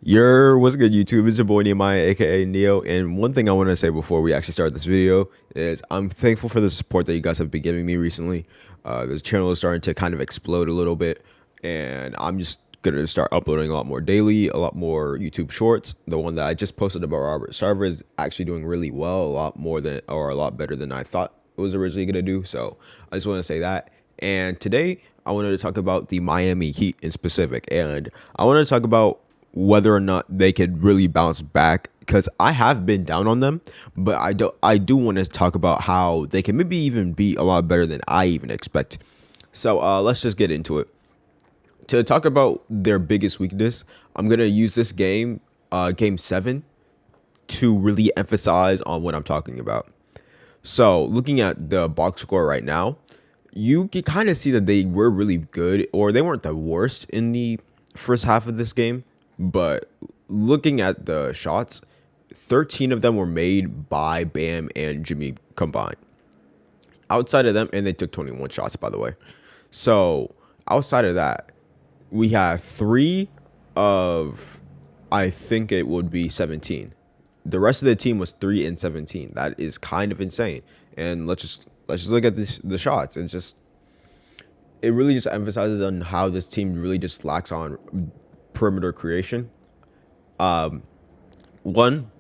What's good, YouTube? It's your boy Nehemiah, aka Neo. And one thing I want to say before we actually start this video is I'm thankful for the support that you guys have been giving me recently. The channel is starting to kind of explode a little bit, and I'm just gonna start uploading a lot more daily, a lot more YouTube Shorts. The one that I just posted about Robert Sarver is actually doing really well, a lot more than or a lot better than I thought it was originally gonna do. So I just want to say that. And today I wanted to talk about the Miami Heat in specific, and I wanted to talk about whether or not they could really bounce back because I have been down on them, but I do want to talk about how they can maybe even be a lot better than I even expect. So let's just get into it. To talk about their biggest weakness, I'm gonna use this game, game 7, to really emphasize on what I'm talking about. So looking at the box score right now, you can kind of see that they were really good, or they weren't the worst in the first half of this game. But looking at the shots, 13 of them were made by Bam and Jimmy combined. Outside of them, and they took 21 shots, by the way. So outside of that, we have three of, I think it would be 17. The rest of the team was 3 and 17. That is kind of insane. And let's just look at the shots. It really just emphasizes on how this team really just lacks on perimeter creation. One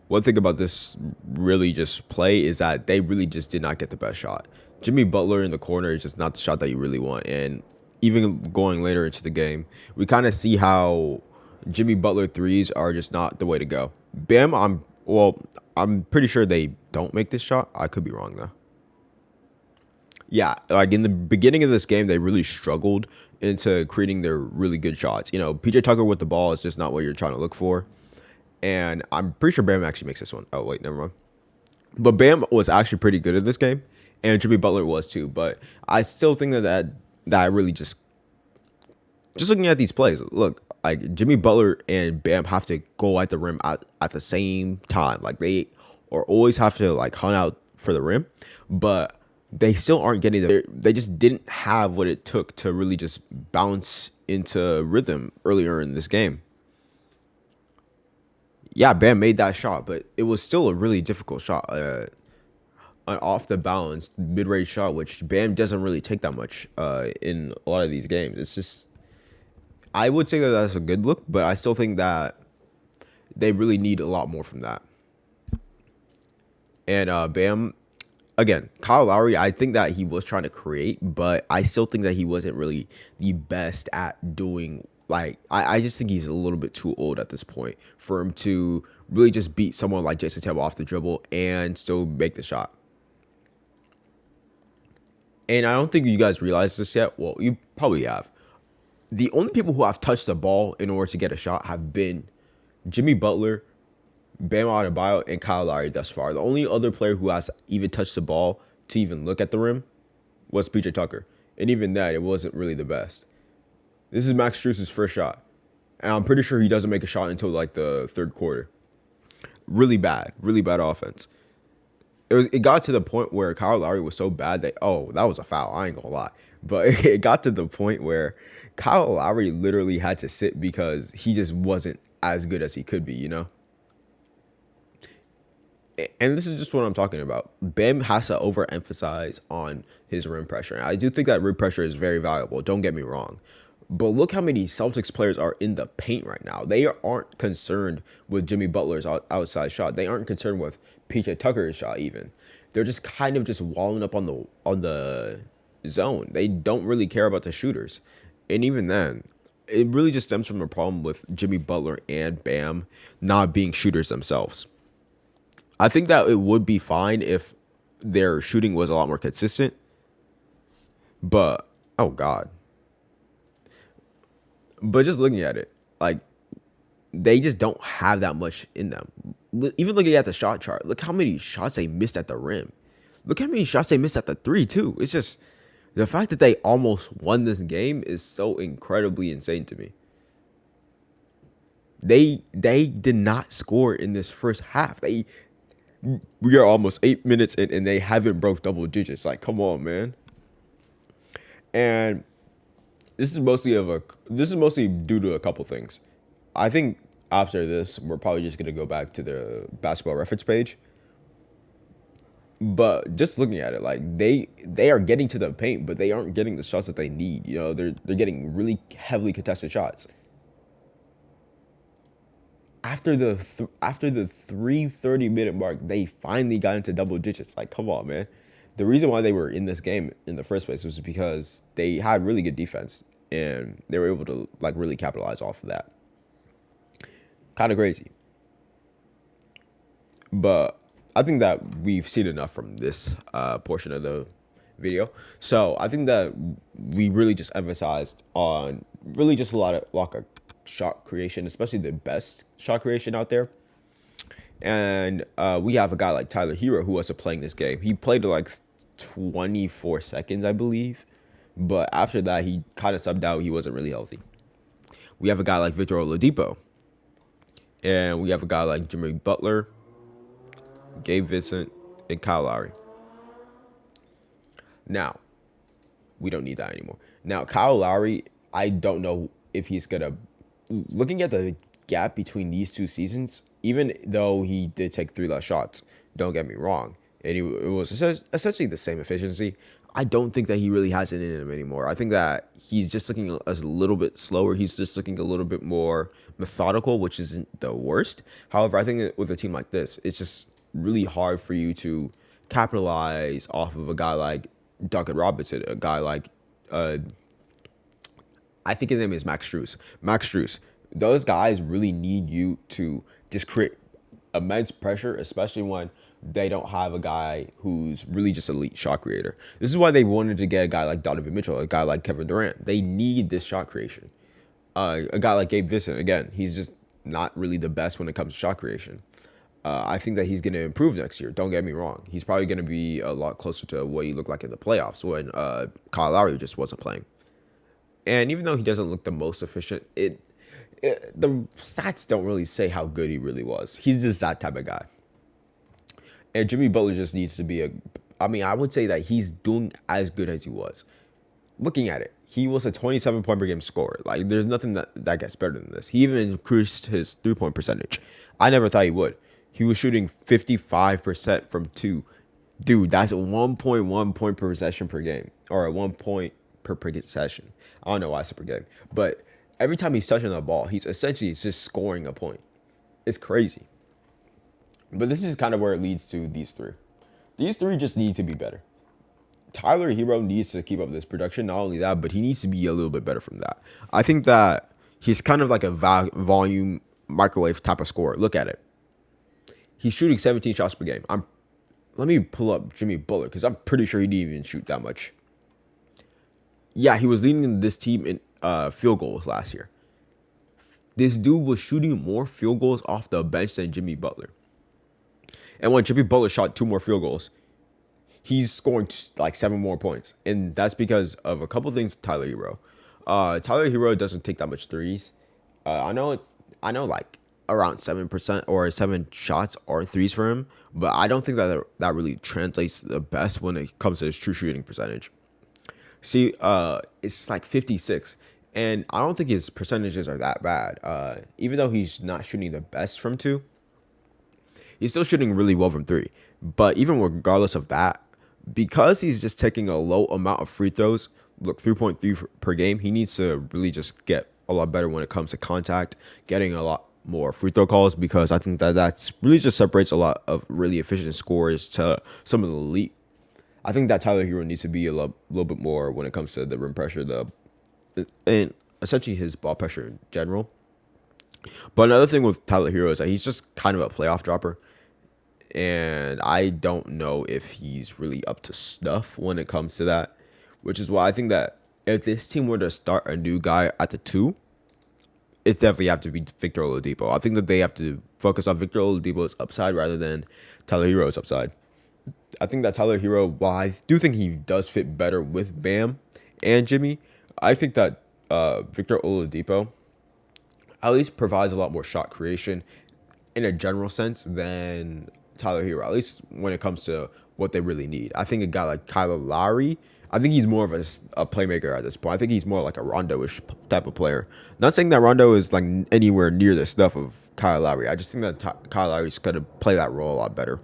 one thing about this really just play is that they really just did not get the best shot. Jimmy Butler in the corner is just not the shot that you really want. And even going later into the game, we kind of see how Jimmy Butler threes are just not the way to go. Bam, I'm pretty sure they don't make this shot. I could be wrong though. Yeah, like in the beginning of this game, they really struggled into creating their really good shots. You know, PJ Tucker with the ball is just not what you're trying to look for. And I'm pretty sure Bam actually makes this one. Oh, wait, never mind. But Bam was actually pretty good at this game, and Jimmy Butler was too. But I still think that I really just looking at these plays, look, like Jimmy Butler and Bam have to go at the rim at the same time. Like they or always have to like hunt out for the rim, but they still aren't getting there. They just didn't have what it took to really just bounce into rhythm earlier in this game. Yeah, Bam made that shot, but it was still a really difficult shot. An off the balance mid range shot, which Bam doesn't really take that much in a lot of these games. It's just, I would say that that's a good look, but I still think that they really need a lot more from that. And Bam, again, Kyle Lowry, I think that he was trying to create, but I still think that he wasn't really the best at doing. Like, I just think he's a little bit too old at this point for him to really just beat someone like Jason Tatum off the dribble and still make the shot. And I don't think you guys realize this yet. Well, you probably have. The only people who have touched the ball in order to get a shot have been Jimmy Butler, Bam Adebayo, and Kyle Lowry thus far. The only other player who has even touched the ball to even look at the rim was PJ Tucker. And even that, it wasn't really the best. This is Max Strus's first shot. And I'm pretty sure he doesn't make a shot until like the third quarter. Really bad offense. It got to the point where Kyle Lowry was so bad that, oh, that was a foul. I ain't gonna lie. But it got to the point where Kyle Lowry literally had to sit because he just wasn't as good as he could be, you know? And this is just what I'm talking about. Bam has to overemphasize on his rim pressure. And I do think that rim pressure is very valuable. Don't get me wrong. But look how many Celtics players are in the paint right now. They aren't concerned with Jimmy Butler's outside shot. They aren't concerned with PJ Tucker's shot even. They're just kind of just walling up on the zone. They don't really care about the shooters. And even then, it really just stems from a problem with Jimmy Butler and Bam not being shooters themselves. I think that it would be fine if their shooting was a lot more consistent. But oh god. But just looking at it, like they just don't have that much in them. Even looking at the shot chart, look how many shots they missed at the rim. Look how many shots they missed at the three too. It's just the fact that they almost won this game is so incredibly insane to me. They did not score in this first half. We are almost 8 minutes in and they haven't broke double digits. Like, come on, man. And this is mostly due to a couple things. I think After this, we're probably just gonna go back to the basketball reference page. But just looking at it, like they are getting to the paint, but they aren't getting the shots that they need. You know, they're getting really heavily contested shots. After the 3:30 minute mark, they finally got into double digits. Like, come on, man. The reason why they were in this game in the first place was because they had really good defense and they were able to like really capitalize off of that. Kind of crazy. But I think that we've seen enough from this portion of the video. So I think that we really just emphasized on really just a lot of like a shot creation, especially the best shot creation out there. And we have a guy like Tyler Hero who wasn't playing this game. He played like 24 seconds, I believe. But after that, he kind of subbed out. He wasn't really healthy. We have a guy like Victor Oladipo. And we have a guy like Jimmy Butler, Gabe Vincent, and Kyle Lowry. Now, we don't need that anymore. Now, Kyle Lowry, I don't know if he's going to... Looking at the gap between these two seasons, even though he did take 3 less shots, don't get me wrong, and it was essentially the same efficiency, I don't think that he really has it in him anymore. I think that he's just looking a little bit slower. He's just looking a little bit more methodical, which isn't the worst. However, I think that with a team like this, it's just really hard for you to capitalize off of a guy like Duncan Robinson, a guy like I think his name is Max Strus. Max Strus. Those guys really need you to just create immense pressure, especially when they don't have a guy who's really just elite shot creator. This is why they wanted to get a guy like Donovan Mitchell, a guy like Kevin Durant. They need this shot creation. A guy like Gabe Vincent, again, he's just not really the best when it comes to shot creation. I think that he's going to improve next year. Don't get me wrong. He's probably going to be a lot closer to what he looked like in the playoffs when Kyle Lowry just wasn't playing. And even though he doesn't look the most efficient, the stats don't really say how good he really was. He's just that type of guy. And Jimmy Butler just needs to be I would say that he's doing as good as he was. Looking at it, he was a 27 point per game scorer. Like, there's nothing that gets better than this. He even increased his 3-point percentage. I never thought he would. He was shooting 55% from 2. Dude, that's 1.1 point per possession per game. Or a 1 point per possession. I don't know why I said per game. But every time he's touching the ball, he's essentially just scoring a point. It's crazy. But this is kind of where it leads to these 3. These 3 just need to be better. Tyler Hero needs to keep up this production. Not only that, but he needs to be a little bit better from that. I think that he's kind of like a volume microwave type of scorer. Look at it. He's shooting 17 shots per game. Let me pull up Jimmy Butler because I'm pretty sure he didn't even shoot that much. Yeah, he was leading this team in field goals last year. This dude was shooting more field goals off the bench than Jimmy Butler. And when Jimmy Butler shot 2 more field goals, he's scoring like 7 more points. And that's because of a couple things with Tyler Hero. Tyler Hero doesn't take that much threes. I know like around 7% or 7 shots are threes for him, but I don't think that really translates the best when it comes to his true shooting percentage. See, it's like 56, and I don't think his percentages are that bad. Even though he's not shooting the best from 2, he's still shooting really well from 3. But even regardless of that, because he's just taking a low amount of free throws, look, 3.3 per game, he needs to really just get a lot better when it comes to contact, getting a lot more free throw calls, because I think that's really just separates a lot of really efficient scorers to some of the elite. I think that Tyler Hero needs to be a little bit more when it comes to the rim pressure, and essentially his ball pressure in general. But another thing with Tyler Hero is that he's just kind of a playoff dropper. And I don't know if he's really up to snuff when it comes to that, which is why I think that if this team were to start a new guy at the 2, it definitely have to be Victor Oladipo. I think that they have to focus on Victor Oladipo's upside rather than Tyler Hero's upside. I think that Tyler Hero, while I do think he does fit better with Bam and Jimmy, I think that Victor Oladipo at least provides a lot more shot creation in a general sense than Tyler Hero, at least when it comes to what they really need. I think a guy like Kyle Lowry, I think he's more of a playmaker at this point. I think he's more like a Rondo-ish type of player. Not saying that Rondo is like anywhere near the stuff of Kyle Lowry. I just think that Kyle Lowry's going to play that role a lot better.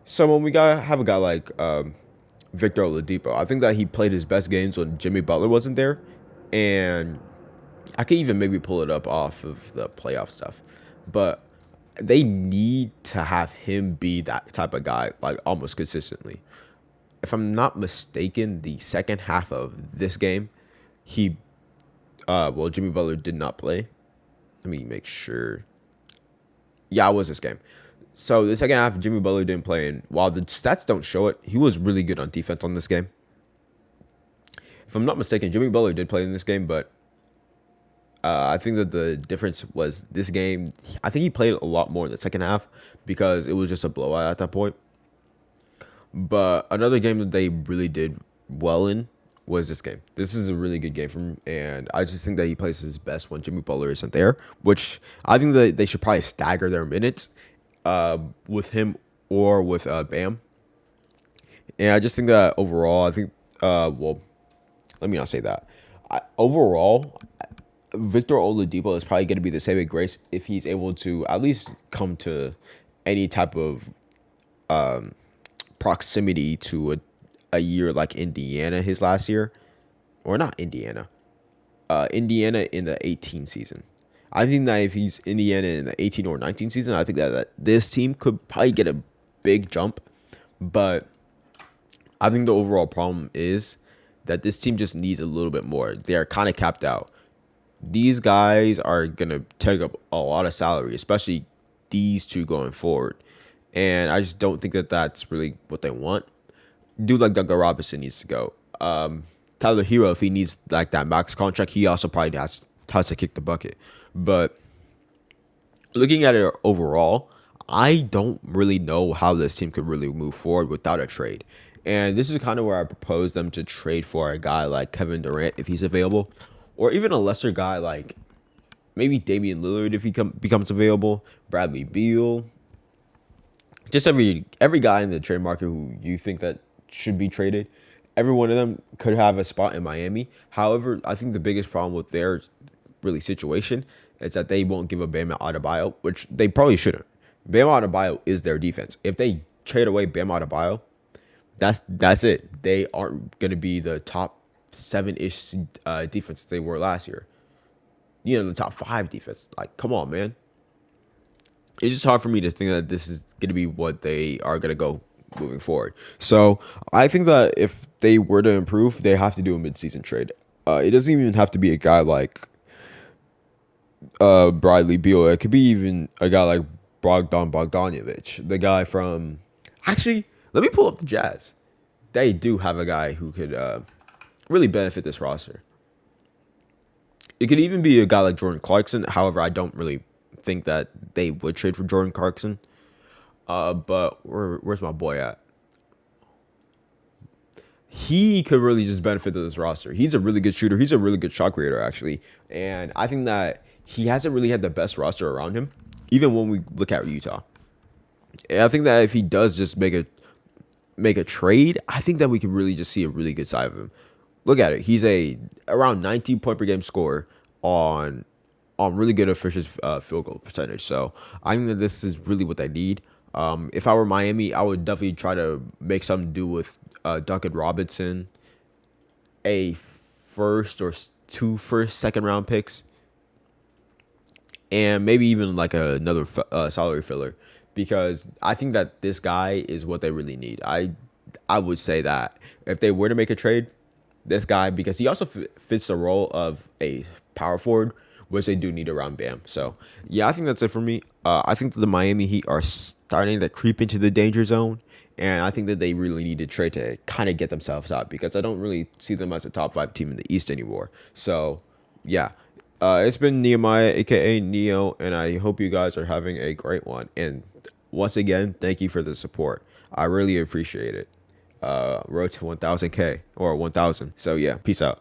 So when we have a guy like Victor Oladipo, I think that he played his best games when Jimmy Butler wasn't there, and I could even maybe pull it up off of the playoff stuff, but they need to have him be that type of guy, like almost consistently. If I'm not mistaken, the second half of this game, Jimmy Butler did not play. Let me make sure. Yeah, it was this game. So the second half, Jimmy Butler didn't play, and while the stats don't show it, he was really good on defense on this game. If I'm not mistaken, Jimmy Butler did play in this game, but I think that the difference was this game. I think he played a lot more in the second half because it was just a blowout at that point. But another game that they really did well in was this game. This is a really good game for him, and I just think that he plays his best when Jimmy Butler isn't there, which I think that they should probably stagger their minutes with him or with Bam. And I just think that overall, I think, let me not say that. Overall, Victor Oladipo is probably going to be the saving grace if he's able to at least come to any type of proximity to a year like Indiana his last year, or not Indiana, Indiana in the 18 season. I think that if he's Indiana in the 18 or 19 season, I think that this team could probably get a big jump. But I think the overall problem is that this team just needs a little bit more. They're kind of capped out. These guys are going to take up a lot of salary, especially these two going forward. And I just don't think that that's really what they want. Dude like Duncan Robinson needs to go. Tyler Hero, if he needs like that max contract, he also probably has to kick the bucket. But looking at it overall, I don't really know how this team could really move forward without a trade. And this is kind of where I propose them to trade for a guy like Kevin Durant if he's available, or even a lesser guy like maybe Damian Lillard if he becomes available, Bradley Beal. Just every guy in the trade market who you think that should be traded, every one of them could have a spot in Miami. However, I think the biggest problem with their really situation is that they won't give a Bam Adebayo, which they probably shouldn't. Bam Adebayo is their defense. If they trade away Bam Adebayo, that's it. They aren't going to be the top 7-ish defense they were last year. The top 5 defense. Like, come on, man. It's just hard for me to think that this is going to be what they are going to go moving forward. So I think that if they were to improve, they have to do a midseason trade. It doesn't even have to be a guy like Bradley Beal. It could be even a guy like Bogdanovic, the guy from... Actually, let me pull up the Jazz. They do have a guy who could really benefit this roster. It could even be a guy like Jordan Clarkson. However, I don't really think that they would trade for Jordan Clarkson. But where's my boy at? He could really just benefit this roster. He's a really good shooter. He's a really good shot creator, actually. And I think that he hasn't really had the best roster around him, even when we look at Utah. And I think that if he does just make a trade, I think that we could really just see a really good side of him. Look at it. He's around 19 point per game scorer on really good efficient field goal percentage. So I think that this is really what they need. If I were Miami, I would definitely try to make something do with Duncan Robinson, a first or 2 second round picks, and maybe even like another salary filler, because I think that this guy is what they really need. I would say that if they were to make a trade, this guy, because he also fits the role of a power forward, which they do need around Bam. So, yeah, I think that's it for me. I think that the Miami Heat are starting to creep into the danger zone, and I think that they really need to trade to kind of get themselves out, because I don't really see them as a top 5 team in the East anymore. So, yeah, it's been Nehemiah, a.k.a. Neo, and I hope you guys are having a great one. And once again, thank you for the support. I really appreciate it. Road to 1,000K or 1,000. So, yeah, peace out.